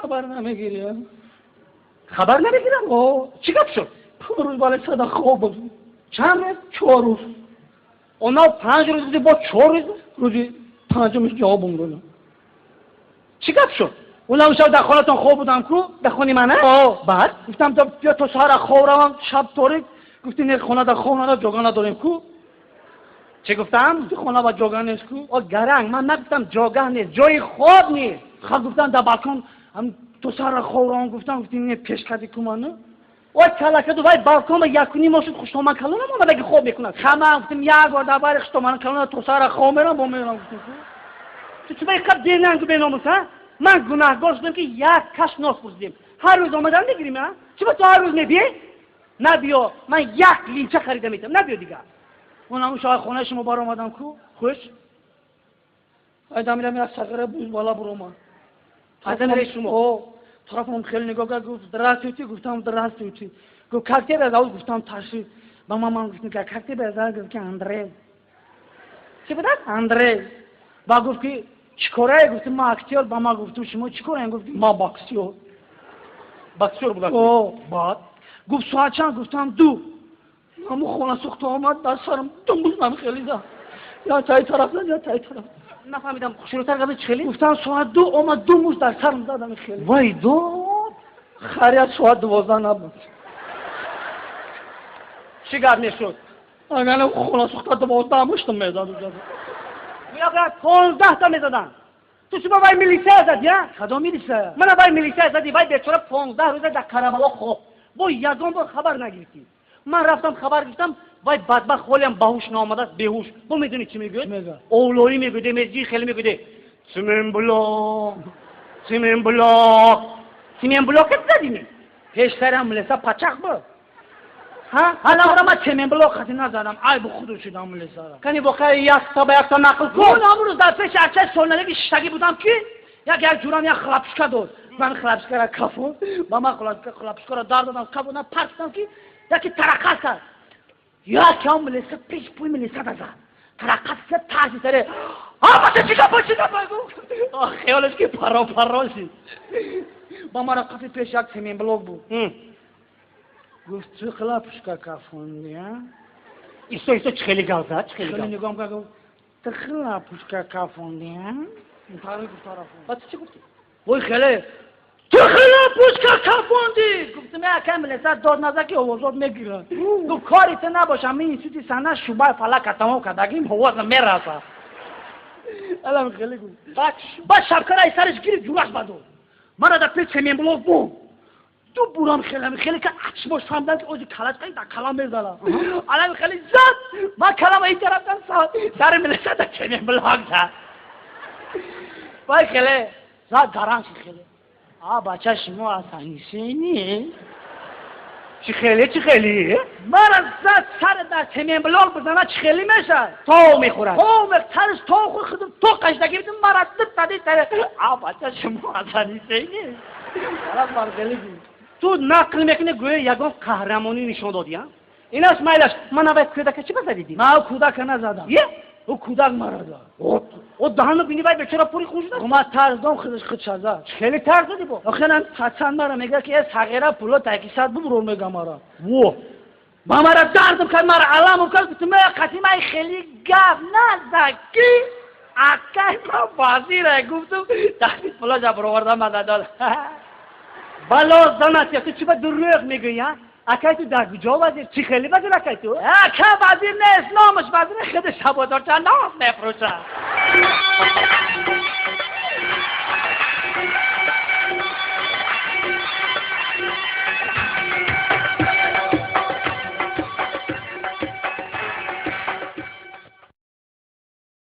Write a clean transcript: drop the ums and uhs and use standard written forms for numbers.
خبر نمیگیری؟ خبر نمیگیرم؟ چی گپ شد؟ 5 روز بالای صدا خواب بود. چند روز؟ 4 روز. اونا 5 روز بودی با 4 روز؟ روزی 5مش جوابم دادم. چی گپ شد؟ اونا شب در خونتون خواب بودم کو؟ در خونی منه؟ بعد؟ گفتم بیا تو سهر خواب روم شب طوری گفتی نه خونه در خونه جوگا نداریم کو؟ چی گفتم؟ خونه و جوگا نیست کو؟ گرنگ من نگفتم جاگه نیست جای خواب نیست. خب گفتم در بالکن هم تو سهر خواب روم گفتم گفتی نه پیش کردی کمانه؟ کلکه دو باید بالکن یکونی ماشین خوشتومن کلانم اونا بگی خواب میکنن. خمه گفتم یک بار در بار خوشتومن کلانه تو سهر خواب میرم با میرم گفتم تو چی باید کب دیننگو بیناموس ها؟ من گناهگار شدم که یک کش ناس پرسیدیم. هر روز آمدن میگیریم ها؟ چی با تو هر روز میبی؟ نبیا من 1 لینچه خریده میتم نبیا دیگه. اونم شاه خونه شما بار اومدم کو؟ خوش؟ ایدا میرم یک سقره بوز بالا برام. ایدا میری شما؟ طرفم خیلی نگاه کرد گفت درستوتی گفتم درستوتی. گفت کاکتی بزاو گفتم تاشی. با من گفتم که کاکتی بزاو گفت که اندره. چی بود؟ اندره. با گفت که چیکاره گفتم ما اکتیور با ما گفتم شما چیکاره گفت ما باکسیور. باکسیور بود. بعد گفت ساعت چند گفتم 2. همون خونه سوخته آمد در سرم دنبوزم خیلی دا. یا تای طرف نه یا تای طرف. نفهمیدم شروعتر قبل چخیلی؟ گفتم ساعت 2 آمد 2 موز در سرم دادم خیلی. وای 2 خریت ساعت 12 نبود. چی گرد میشد؟ اگر خونه سوخته 12 مشتم میزد. بیا 15 تا میزدن. تو چی با وای میلیسه زدی ها؟ کدام میلیسه؟ من وای میلیسه زدی وای بیچاره 15 روز در کربلا خوب. با یزون بار خبر نگرفتی. من رفتم خبر گرفتم وای بدبخت خولیم باهوش نامده است بیهوش. تو میدونی چی میگه؟ اولویی میگه میگه خیلی میگه سیمن بلاک زدی پیشترم ملیسه پچق بود. ها حالا ما سیمن بلاک خاطی نزدم. ای به خودش شدم ملیسه را. کنی واقعا یک تا نقل کن. اون امروز در پیش ارچه سولنگی شتگی بودم که یک جورم یک خلابشکا داد. من خلابشکا را کفون با من خلابشکا را دار دادم کفونم پرتم که یکی ترقه کرد. یا که هم ملیسه پیش پوی ملیسه دازد. ترقه کرد تازی سره. بچه چیکا بگو. خیالش که پراشی. با من رقصی پیش یک سیمین بلوک بود. گفت چه خلابشکا کفوندی ها؟ ایسو چه خیلی گاو زد؟ خیلی نگام که گفت تو خلابشکا کفوندی ها؟ این طرف بچه چی گفتی؟ وای خیلی تو خلابشکا کفوندی. گفتم یا که ملیسه داد نزد که آوازات میگیرن. گفت کاریت نباشم من این سوتی سنه شوبای فلک تمام کردگیم حوازم میرسه. الان خیلی گفت بعد شبکره ای سرش گیری جورش بدو. من را در پیش سیمین بلوک بوم. تو بورم خیلی که عکس باش فهمدن که اوزی کلش کنی در کلام میزدم. الان خیلی زد. من کلام این طرف سر ملیسه در سیمین بلوک زد. وای خیلی زد درنگ خیلی. بچه شما اصلا نیست. چی خیلی؟ من زد سر در سیمین بلوک بزنه چی خیلی میشه؟ تو میخورد. ترش تو خودم تو قشنگی بیدیم مرد دادی سر. بچه شما اصلا نیست. تو نقل میکنی گویا یگان قهرمانی نشان دادی ها؟ ایناش مایلش من اول کودک چی بزدیدی؟ من کودک نزدم. او کودک مرا داد. او دهانو بینی وای بیچاره پوری خوش داد. ما ترسدم خودش زد. خیلی ترسیدی با. آخه من پسند مرا میگه که صغیره پولو تاکیسات ببرون میگم مرا. ما مرا دردم کرد مرا علامم کرد تو قسمه خیلی گپ نزدکی. اکای ما بازی را گفتم تحت پولا جا بروردم مدد. بالا زناتی تو چی با دروغ میگی ها؟ اکای تو در کجا وزیر؟ چی خیلی وزیر اکای تو؟ اکای وزیر نه اسلامش وزیر خودش هوادار چند ناف نفروشه.